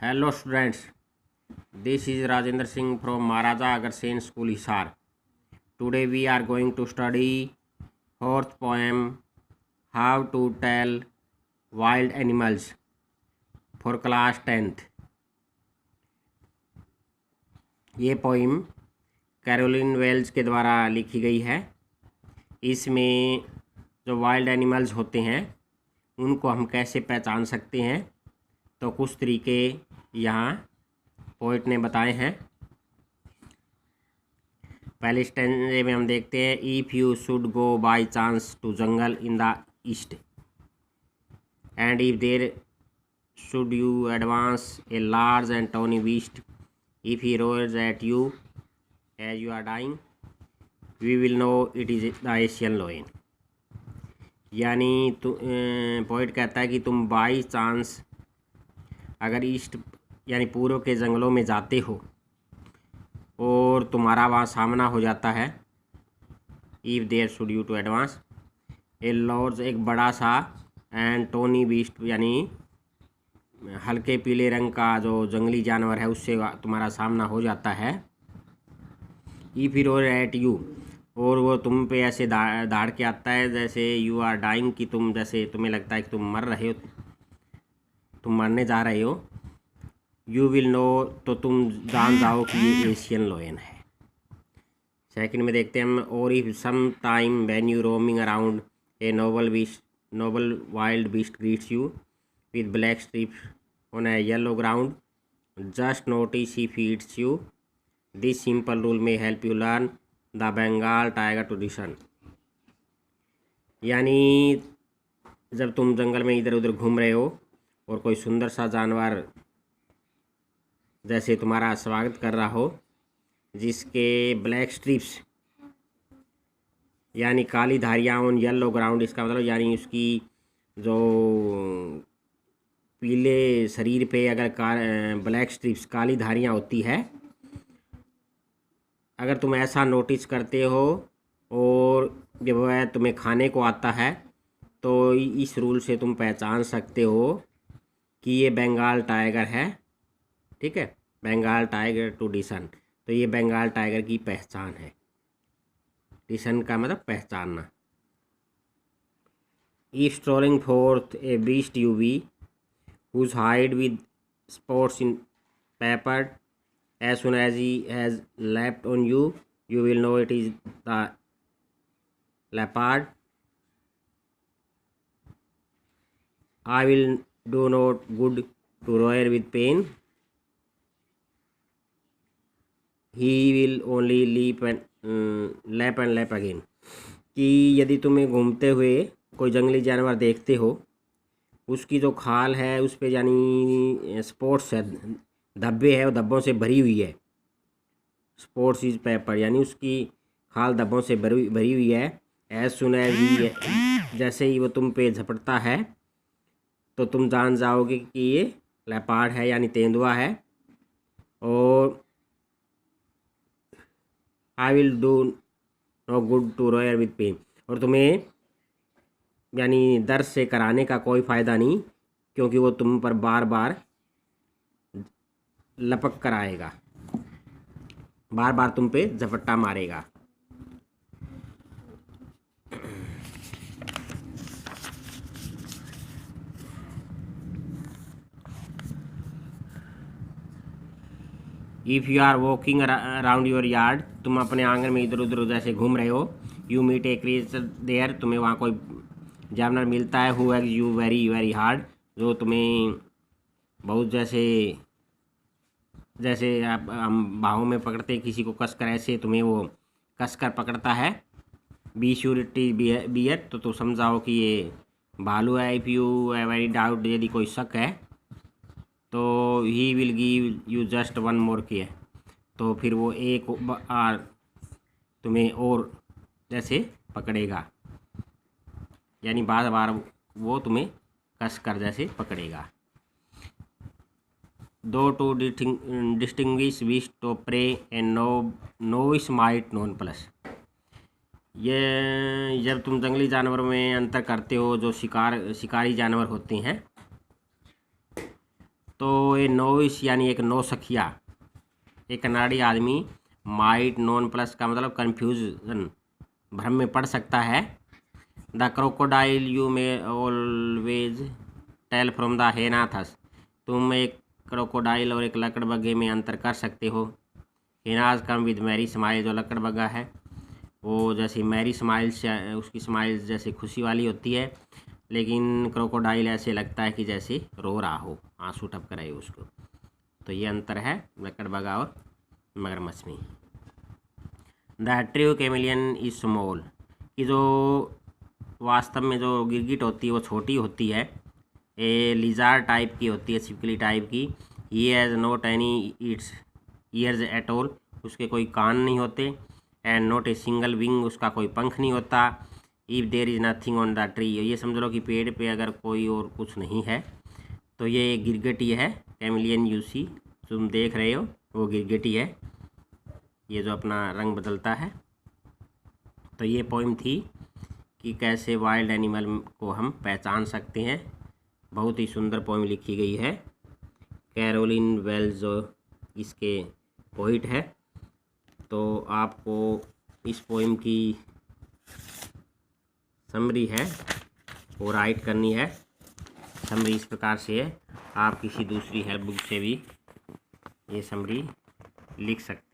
Hello students, this is Rajendra Singh from Maharaja Agarsen School Hisar. Today we are going to study fourth poem How to Tell Wild Animals for class 10th. ये poem Caroline Wales के द्वारा लिखी गई है। इसमें जो wild animals होते हैं उनको हम कैसे पहचान सकते हैं, तो कुछ तरीके यहाँ पोइट ने बताए हैं। पहले स्टैंजे में हम देखते हैं, if you should go by chance to jungle in the east and if there should you advance a large and tawny beast, if he roars at you as you are dying, we will know it is the Asian lion. यानी poet कहता है कि तुम by chance अगर east यानी पूर्व के जंगलों में जाते हो और तुम्हारा वहाँ सामना हो जाता है, if there should you to advance a large एक बड़ा सा एंड टोनी बीस्ट यानी हल्के पीले रंग का जो जंगली जानवर है उससे तुम्हारा सामना हो जाता है। इफ़ ही रोयर एट यू और वो तुम पे ऐसे दाड़ के आता है जैसे यू आर डाइंग कि तुम जैसे तुम्हें लगता है कि तुम मर रहे हो, तुम मरने जा रहे हो। यू विल नो तो तुम जान जाओ कि ये एशियन लोयन है। सेकंड में देखते हैं हम, और if some time when you roaming around a noble wild beast greets you with black stripes on a yellow ground, just notice he feeds you. This simple rule may help you learn the Bengal tiger tradition. यानी जब तुम जंगल में इधर उधर घूम रहे हो और कोई सुंदर सा जानवर जैसे तुम्हारा स्वागत कर रहा हो, जिसके ब्लैक स्ट्रिप्स यानी काली धारियाँ ऑन येलो ग्राउंड, इसका मतलब यानी उसकी जो पीले शरीर पे अगर ब्लैक स्ट्रिप्स काली धारियाँ होती है, अगर तुम ऐसा नोटिस करते हो और जब वह तुम्हें खाने को आता है तो इस रूल से तुम पहचान सकते हो कि ये बंगाल टाइगर है। ठीक है, बंगाल टाइगर ट्रेडिशन, तो ये बंगाल टाइगर की पहचान है। ट्रेडिशन का मतलब पहचानना। If strolling forth a beast you be whose hide with spots in peppered, as soon as he has leapt on you, you will know it is the leopard. I will do not good to roar with pain. He will only lap and lap again. कि यदि तुम्हें घूमते हुए कोई जंगली जानवर देखते हो, उसकी जो खाल है उस पर यानी स्पॉट्स है, धब्बे है, वो धब्बों से भरी हुई है। स्पॉट्स इज पेपर यानी उसकी खाल धब्बों से भरी हुई है। एज सुन एज ही जैसे ही वो तुम पे झपटता है तो तुम जान जाओगे कि ये लेपार्ड है यानी तेंदुआ है। और I will do no good to roar with pain, और तुम्हें यानी दर्द से कराने का कोई फ़ायदा नहीं, क्योंकि वो तुम पर बार बार लपक कर आएगा, बार बार तुम पे झपट्टा मारेगा। If you are walking around your yard, तुम अपने आंगन में इधर उधर जैसे घूम रहे हो, you meet a creature there, तुम्हें वहाँ कोई जानवर मिलता है, who hugs you very very hard, जो तुम्हें बहुत जैसे आप हम बाहों में पकड़ते किसी को कसकर, ऐसे तुम्हें वो कसकर पकड़ता है। बी श्योरिटी बियर, तो समझाओ कि ये भालू है। इफ़ यू वेरी डाउट, यदि कोई शक है तो he will give you just one more care, तो फिर वो एक बार तुम्हें और जैसे पकड़ेगा, यानी बार बार वो तुम्हें कस कर जैसे पकड़ेगा। दो to distinguish wish to prey and novice might non plus. ये जब तुम जंगली जानवरों में अंतर करते हो, जो शिकारी जानवर होते हैं तो ये नोविस यानी एक नौसखिया, एक कनाडी आदमी, माइट नॉन प्लस का मतलब कन्फ्यूजन, भ्रम में पड़ सकता है। The crocodile you may always tell from the hyenas, तुम एक क्रोकोडाइल और एक लकड़बग्घे में अंतर कर सकते हो। हेनाज कम विद मैरी स्माइल, जो लकड़बग्घा है वो जैसे मैरी स्माइल से, उसकी स्माइल जैसे खुशी वाली होती है, लेकिन क्रोकोडाइल ऐसे लगता है कि जैसे रो रहा हो, आंसू टपक रहे हो उसको। तो ये अंतर है लकड़बग्घा और मगरमच्छ में। The true chameleon is small, कि जो वास्तव में जो गिरगिट होती है वो छोटी होती है, ए लिजार टाइप की होती है, छिपकली टाइप की। He has not any it's years at all, उसके कोई कान नहीं होते। And not a single wing, उसका कोई पंख नहीं होता। If there is nothing on the tree, ये समझ लो कि पेड़ पे अगर कोई और कुछ नहीं है तो ये गिरगिट ही है। कैमिलियन यूसी तुम देख रहे हो वो गिरगिट ही है, ये जो अपना रंग बदलता है। तो ये पोइम थी कि कैसे वाइल्ड एनिमल को हम पहचान सकते हैं। बहुत ही सुंदर पोइम लिखी गई है। कैरोलिन वेल्स जो इसके पोइट है। तो आपको इस पोइम की समरी है वो राइट करनी है। समरी इस प्रकार से है, आप किसी दूसरी हेल्प बुक से भी ये समरी लिख सकते हैं।